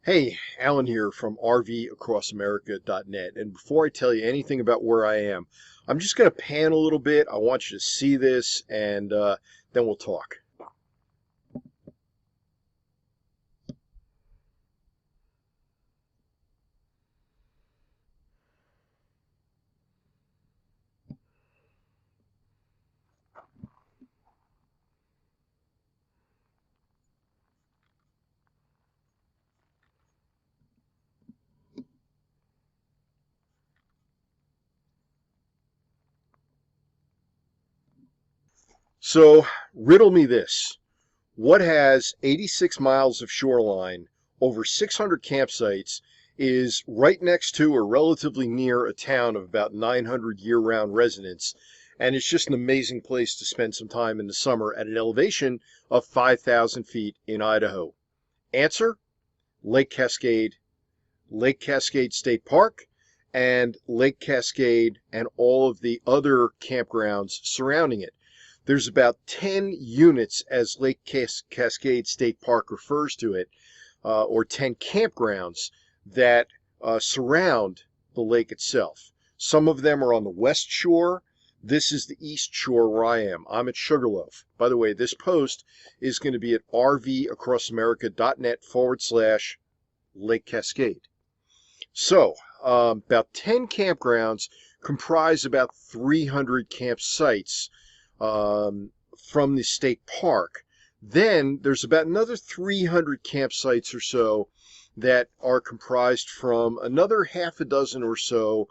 Hey, Alan here from RVAcrossAmerica.net. And before I tell you anything about where I am, I'm just going to pan a little bit. I want you to see this, and then we'll talk. So, riddle me this. What has 86 miles of shoreline, over 600 campsites, is right next to or relatively near a town of about 900 year-round residents, and it's just an amazing place to spend some time in the summer at an elevation of 5,000 feet in Idaho? Answer: Lake Cascade, Lake Cascade State Park, and Lake Cascade and all of the other campgrounds surrounding it. There's about 10 units, as Lake Cascade State Park refers to it, or 10 campgrounds that surround the lake itself. Some of them are on the west shore. This is the east shore where I am. I'm at Sugarloaf. By the way, this post is going to be at rvacrossamerica.net/Lake Cascade. So, about 10 campgrounds comprise about 300 campsites from the state park. Then there's about another 300 campsites or so that are comprised from another half a dozen or so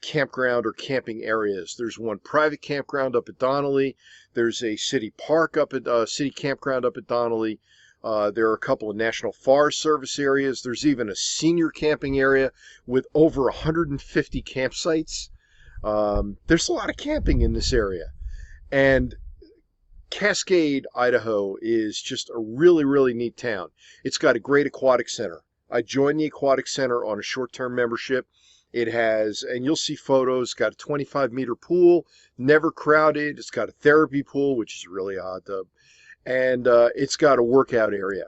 campground or camping areas. There's one private campground up at Donnelly. There's a city park up at city campground up at Donnelly. There are a couple of National Forest Service areas. There's even a senior camping area with over 150 campsites. There's a lot of camping in this area. And Cascade, Idaho is just a really, really neat town. It's got a great aquatic center. I joined the aquatic center on a short-term membership. It has, and you'll see photos, got a 25-meter pool, never crowded. It's got a therapy pool, which is really odd, and it's got a workout area.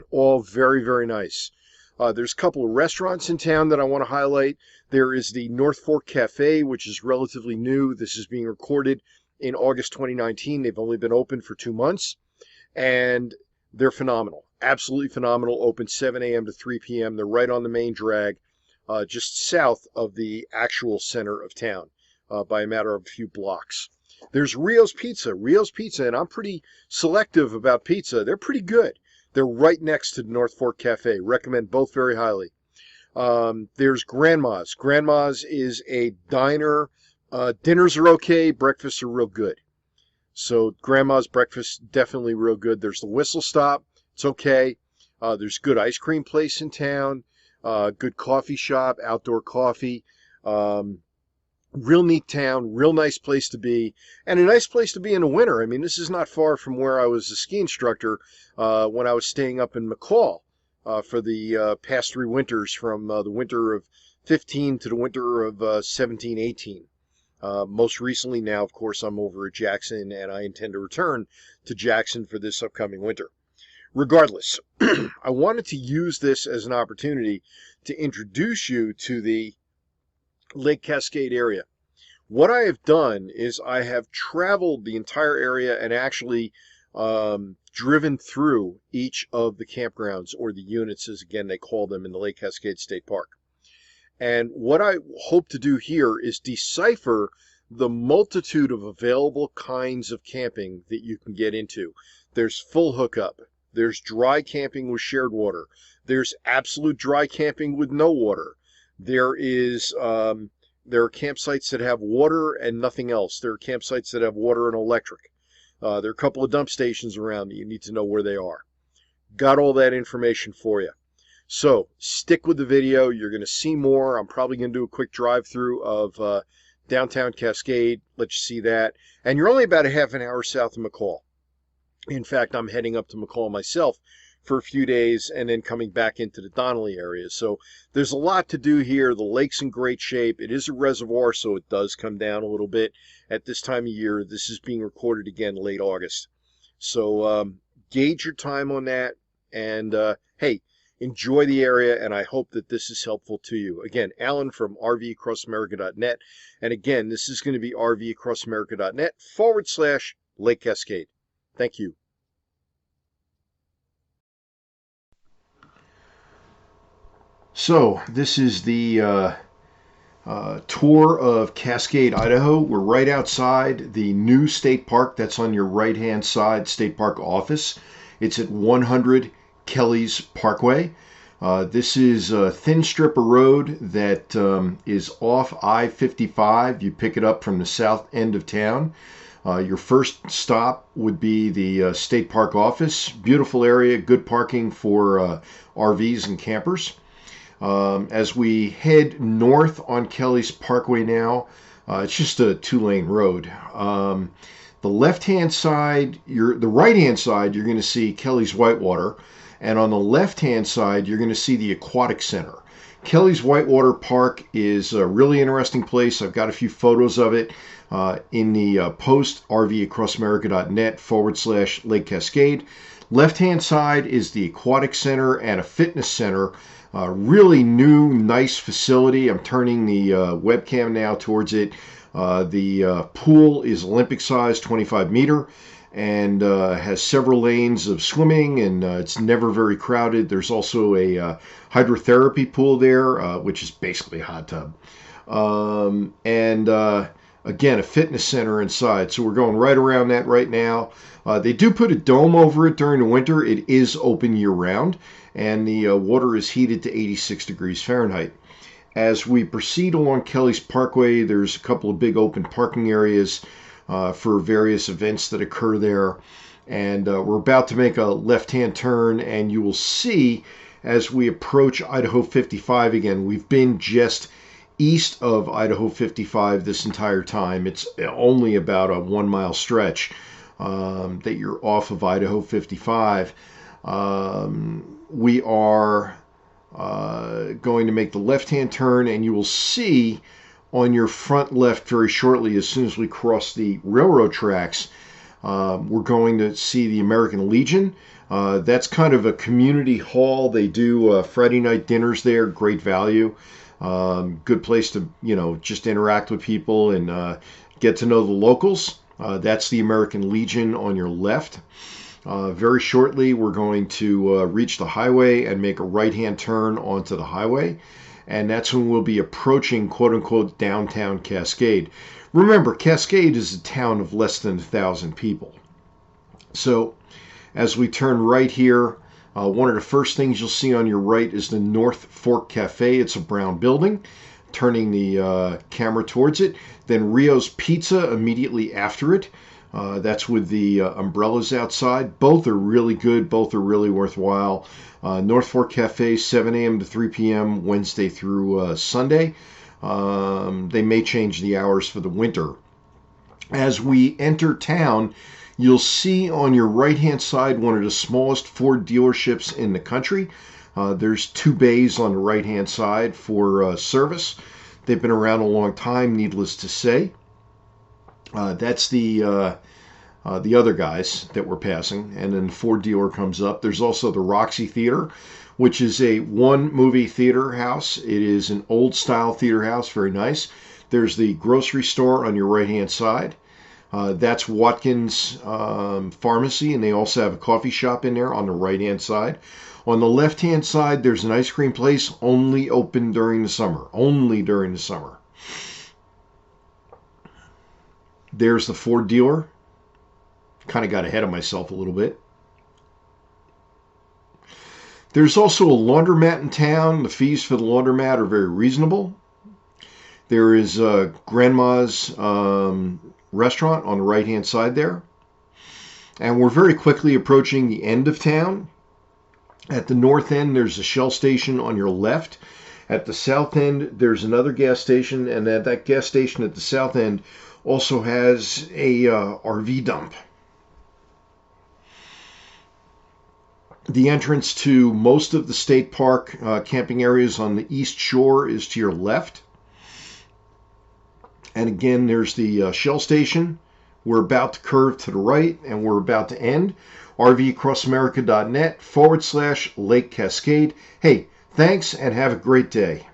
All very, very nice. There's a couple of restaurants in town that I want to highlight. There is the North Fork Cafe, which is relatively new. This is being recorded in August 2019. They've only been open for 2 months, and they're phenomenal. Absolutely phenomenal. Open 7 a.m. to 3 p.m. They're right on the main drag, just south of the actual center of town by a matter of a few blocks. There's Rio's Pizza. Rio's Pizza, and I'm pretty selective about pizza. They're pretty good. They're right next to the North Fork Cafe. Recommend both very highly. There's Grandma's. Grandma's is a diner. Dinners are okay. Breakfasts are real good. So Grandma's breakfast, definitely real good. There's the Whistle Stop. It's okay. There's good ice cream place in town. Good coffee shop, outdoor coffee. Real neat town, real nice place to be, and a nice place to be in the winter. I mean, this is not far from where I was a ski instructor when I was staying up in McCall for the past 3 winters, from the winter of 15 to the winter of 17, 18. Most recently now, of course, I'm over at Jackson, and I intend to return to Jackson for this upcoming winter. Regardless, I wanted to use this as an opportunity to introduce you to the Lake Cascade area. What I have done is I have traveled the entire area and actually driven through each of the campgrounds, or the units as again they call them, in the Lake Cascade State Park. And what I hope to do here is decipher the multitude of available kinds of camping that you can get into. There's full hookup. There's dry camping with shared water. There's absolute dry camping with no water. There are campsites that have water and nothing else. There are campsites that have water and electric. There are a couple of dump stations around that you need to know where they are. Got all that information for you. So stick with the video. You're going to see more. I'm probably going to do a quick drive-through of downtown Cascade, let you see that. And you're only about a half an hour south of McCall. In fact, I'm heading up to McCall myself for a few days and then coming back into the Donnelly area. So there's a lot to do here. The lake's in great shape. It is a reservoir, so it does come down a little bit at this time of year. This is being recorded again late August. So gauge your time on that. And hey, Enjoy the area, and I hope that this is helpful to you. Again, Alan from rvacrossamerica.net. And again, this is going to be rvacrossamerica.net/Lake Cascade. Thank you. So, this is the tour of Cascade, Idaho. We're right outside the new state park that's on your right-hand side, state park office. It's at 100 Kelly's Parkway. This is a thin strip of road that is off I-55. You pick it up from the south end of town. Your first stop would be the state park office. Beautiful area, good parking for RVs and campers. As we head north on Kelly's Parkway now, it's just a 2-lane road. The left-hand side, the right-hand side, you're going to see Kelly's Whitewater, and on the left-hand side, you're going to see the Aquatic Center. Kelly's Whitewater Park is a really interesting place. I've got a few photos of it in the post, rvacrossamerica.net/Lake Cascade. Left-hand side is the Aquatic Center and a fitness center. Really new, nice facility. I'm turning the webcam now towards it. The pool is Olympic size, 25 meter, and has several lanes of swimming, and it's never very crowded. There's also a hydrotherapy pool there, which is basically a hot tub. Again, a fitness center inside. So we're going right around that right now. They do put a dome over it during the winter. It is open year round, and the water is heated to 86 degrees Fahrenheit. As we proceed along Kelly's Parkway, there's a couple of big open parking areas for various events that occur there. And we're about to make a left-hand turn, and you will see as we approach Idaho 55 again, we've been just east of Idaho 55 this entire time. It's only about a 1-mile stretch that you're off of Idaho 55. We are going to make the left-hand turn, and you will see on your front left very shortly, as soon as we cross the railroad tracks, we're going to see the American Legion. That's kind of a community hall. They do Friday night dinners there, great value. Good place to, just interact with people and get to know the locals. That's the American Legion on your left. Very shortly, we're going to reach the highway and make a right-hand turn onto the highway. And that's when we'll be approaching, quote-unquote, downtown Cascade. Remember, Cascade is a town of less than 1,000 people. So as we turn right here, one of the first things you'll see on your right is the North Fork Cafe. It's a brown building. Turning the camera towards it. Then Rio's Pizza immediately after it. That's with the umbrellas outside. Both are really good. Both are really worthwhile. North Fork Cafe, 7 a.m. to 3 p.m. Wednesday through Sunday. They may change the hours for the winter. As we enter town, you'll see on your right-hand side one of the smallest Ford dealerships in the country. There's 2 bays on the right-hand side for service. They've been around a long time, needless to say. That's the other guys that we're passing, and then the Ford dealer comes up. There's also the Roxy Theater, which is a 1-movie theater house. It is an old-style theater house, very nice. There's the grocery store on your right-hand side. That's Watkins Pharmacy, and they also have a coffee shop in there on the right-hand side. On the left-hand side, there's an ice cream place, only open during the summer. Only during the summer. There's the Ford dealer. Kind of got ahead of myself a little bit. There's also a laundromat in town. The fees for the laundromat are very reasonable. There is Grandma's restaurant on the right-hand side there. And we're very quickly approaching the end of town. At the north end, there's a Shell station on your left. At the south end, there's another gas station, and at that gas station at the south end also has a RV dump. The entrance to most of the state park camping areas on the east shore is to your left. And again, there's the Shell station. We're about to curve to the right, and we're about to end. rvacrossamerica.net/Lake Cascade. Hey, thanks and have a great day.